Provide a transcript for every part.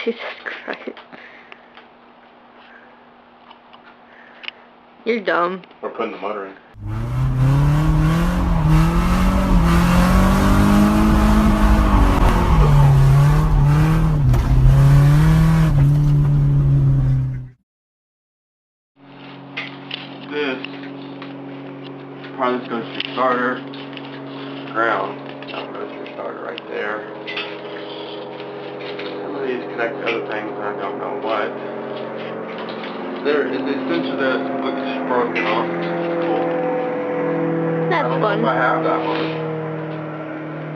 Jesus Christ. You're dumb. We're putting the motor in. This goes to your starter, ground. That goes to your starter right there. Some of these connect to other things, and I don't know what. There is a sensor that's just broken off. Cool. That's I don't fun. know if I have that one.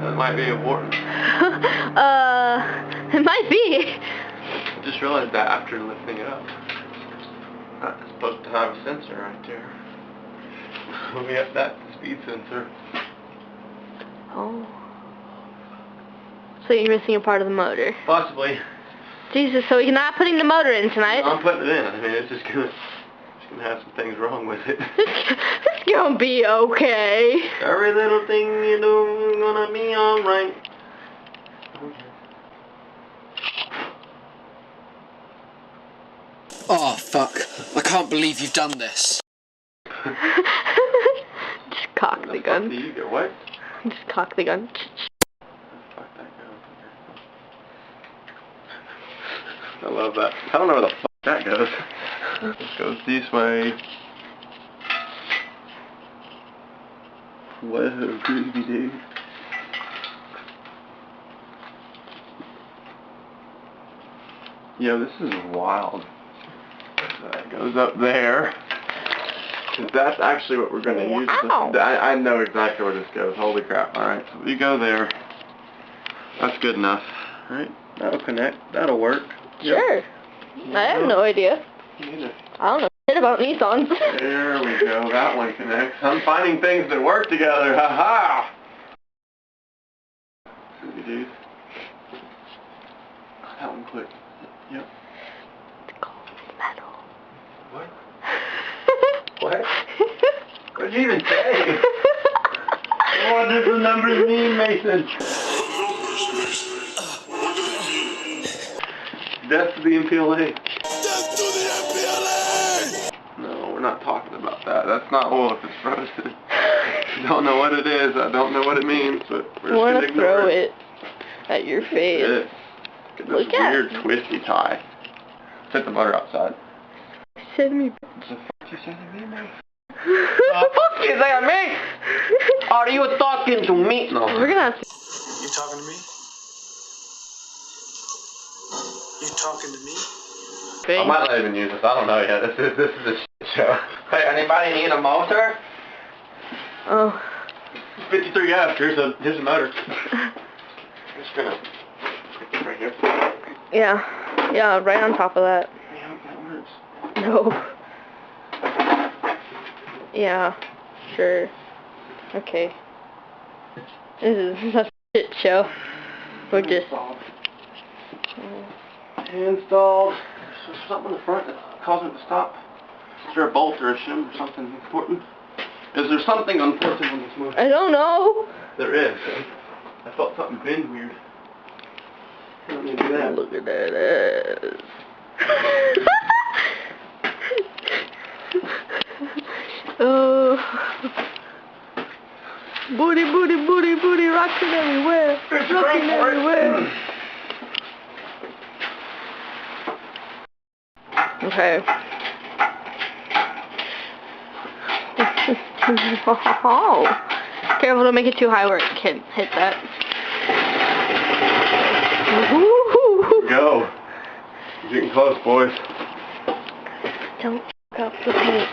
That might be important. It might be. I just realized that after lifting it up. That's supposed to have a sensor right there. We have that speed sensor. Oh. So you're missing a part of the motor. Possibly. Jesus, so you're not putting the motor in tonight? No, I'm putting it in. I mean, it's just gonna have some things wrong with it. It's gonna be okay. Every little thing you do is gonna be alright. Oh, fuck. I can't believe you've done this. Just cock the gun. Do you get what? Just cock the gun. Fuck that goes. I love that. I don't know where the fuck that goes. It goes this way. Whoa, creepy dude. Yo, this is wild. That goes up there. That's actually what we're going to use. I know exactly where this goes. Holy crap. Alright, so we go there. That's good enough. Alright, that'll connect. That'll work. Sure. Yep. I have no idea. Neither. I don't know shit about Nissans. There we go. That one connects. I'm finding things that work together. Ha ha! Creepy dude. That one clicked. Yep. It's called metal. What? What? What did you even say? What does the numbers mean, Mason? Death to the MPLA. Death to the MPLA! No, we're not talking about that. That's not oil if it's frozen. I don't know what it is. I don't know what it means, but we're just want gonna to throw ignore it. At your face. This Look at weird me. twisty tie. Set the motor outside. Send me. What the fuck you saying to me, man? Fuck You saying to me? Are you talking to me? No. We're gonna have to. You talking to me? You talking to me? I might not even use this. I don't know yet. This is a shit show. Hey, anybody need a motor? Oh. 53F. Here's a motor. I'm just gonna put it right here. Yeah. Yeah, right on top of that. Yeah, that works. No. Yeah. Sure. Okay. This is a shit show. We're just. Installed. There's something in the front that causing it to stop. Is there a bolt or a shim or something important? Is there something unfortunate on this motor? I don't know. There is. I felt something bend weird. Let me do that. Look at that ass. Oh. Booty, booty, booty, booty, rocking everywhere. Rocking everywhere. Okay. Oh. Careful, don't make it too high where it can hit that. Go. You're getting close, boys. Don't fuck up the paint.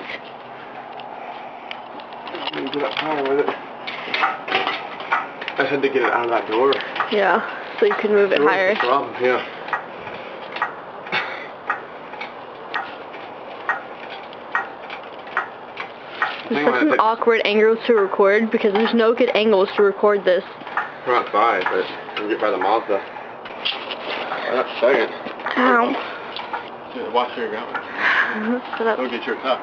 I'm gonna get up higher with it. I just had to get it out of that door. Yeah, so you can move it higher. That's the problem, yeah. It's such an awkward angle to record because there's no good angles to record this. We're outside, but we'll get by the Mazda. That's second. Ow. Yeah, watch where you're going. Shut up. Don't get your cup.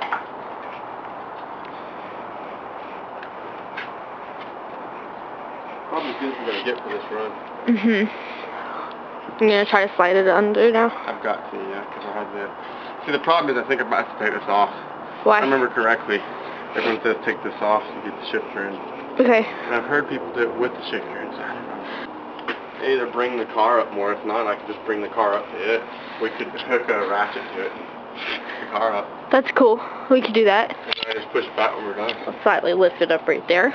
Probably as good as we're going to get for this run. Mhm. I'm gonna try to slide it under now. I've got to, yeah, because I had to. See, the problem is I think I'm about to take this off. Why? If I remember correctly, everyone says take this off to get the shifter in. Okay. And I've heard people do it with the shifter inside. Either bring the car up more, if not, I could just bring the car up to it. We could hook a ratchet to it. The car up. That's cool. We could do that. And then I just push it back when we're done. I'll slightly lift it up right there.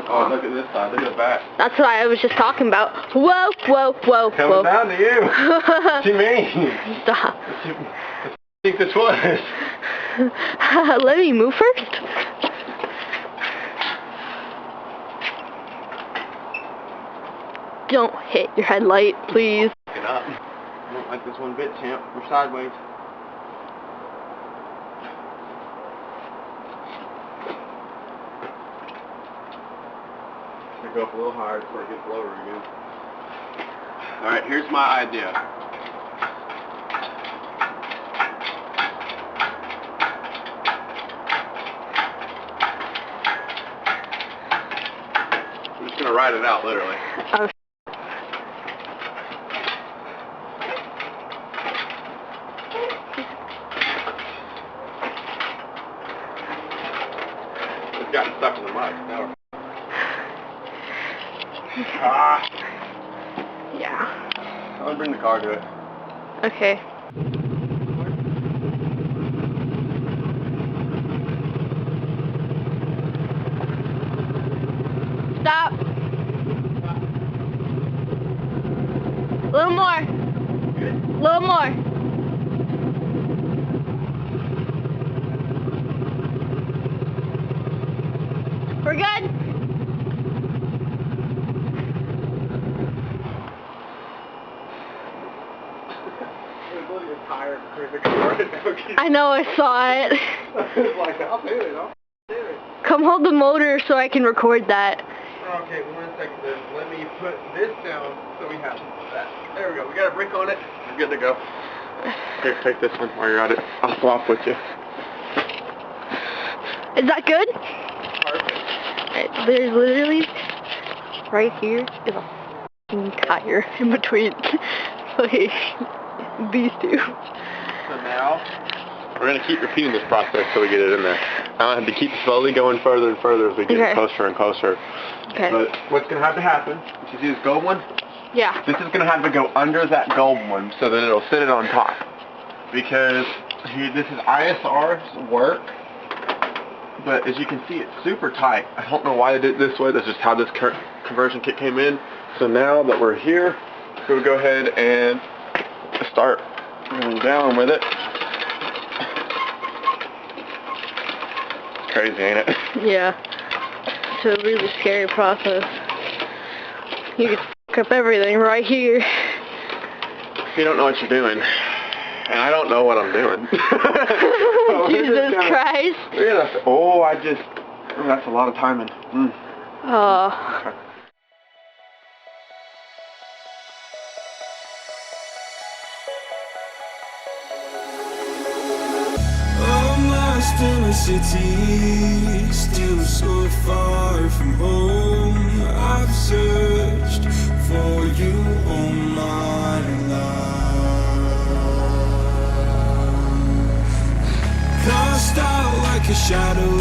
Oh, look at this side. Look at the back. That's what I was just talking about. Whoa, whoa, whoa, Coming whoa. down to you. What do you mean? Stop. What do you think this was? Let me move first. Don't hit your headlight, please. Get up. I don't like this one bit, champ. We're sideways. Go up a little higher before it gets lower again. Alright, here's my idea. I'm just going to ride it out, literally. Oh, It's gotten stuck in the mud. Now yeah. I'm gonna bring the car to it. Okay. Stop. A little more. A little more. We're good. I know, I saw it. Like, I'll do it. I'll do it. Come hold the motor so I can record that. Okay, 1 second then. Let me put this down so we have that. There we go. We got a brick on it. We're good to go. Here, take this one while you're at it. I'll swap with you. Is that good? Perfect. There's literally, right here is a f***ing tire in between like, these two. So now, we're going to keep repeating this process till we get it in there. I have to keep slowly going further and further as we get it closer and closer. Okay. But what's going to have to happen, you see this gold one? Yeah. This is going to have to go under that gold one so that it'll sit it on top. Because this is ISR's work, but as you can see, it's super tight. I don't know why they did it this way. That's just how this conversion kit came in. So now that we're here, we'll go ahead and start going down with it. Crazy, ain't it? Yeah. It's a really scary process. You could f*** up everything right here. You don't know what you're doing. And I don't know what I'm doing. Jesus Christ. Oh, that's a lot of timing. Oh. Okay. In a city, still so far from home. I've searched for you all my life. Cast out like a shadow,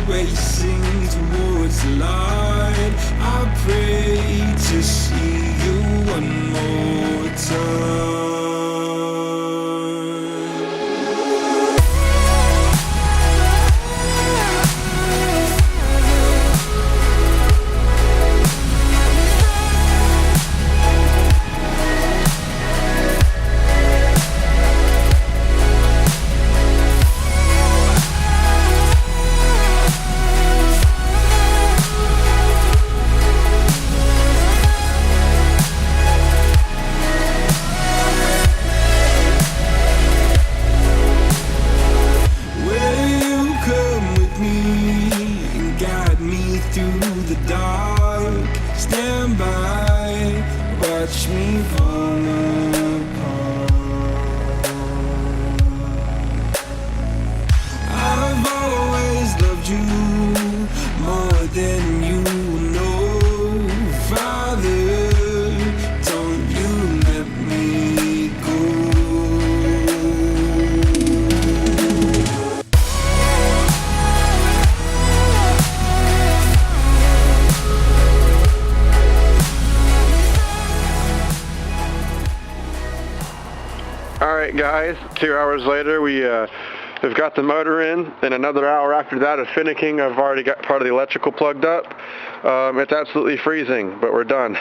racing towards the light. I pray to see you one more time. Watch me fall apart. I've always loved you more than you know. Father, don't you guys, 2 hours later we have got the motor in. In another hour after that of finicking, I've already got part of the electrical plugged up. It's absolutely freezing, but we're done.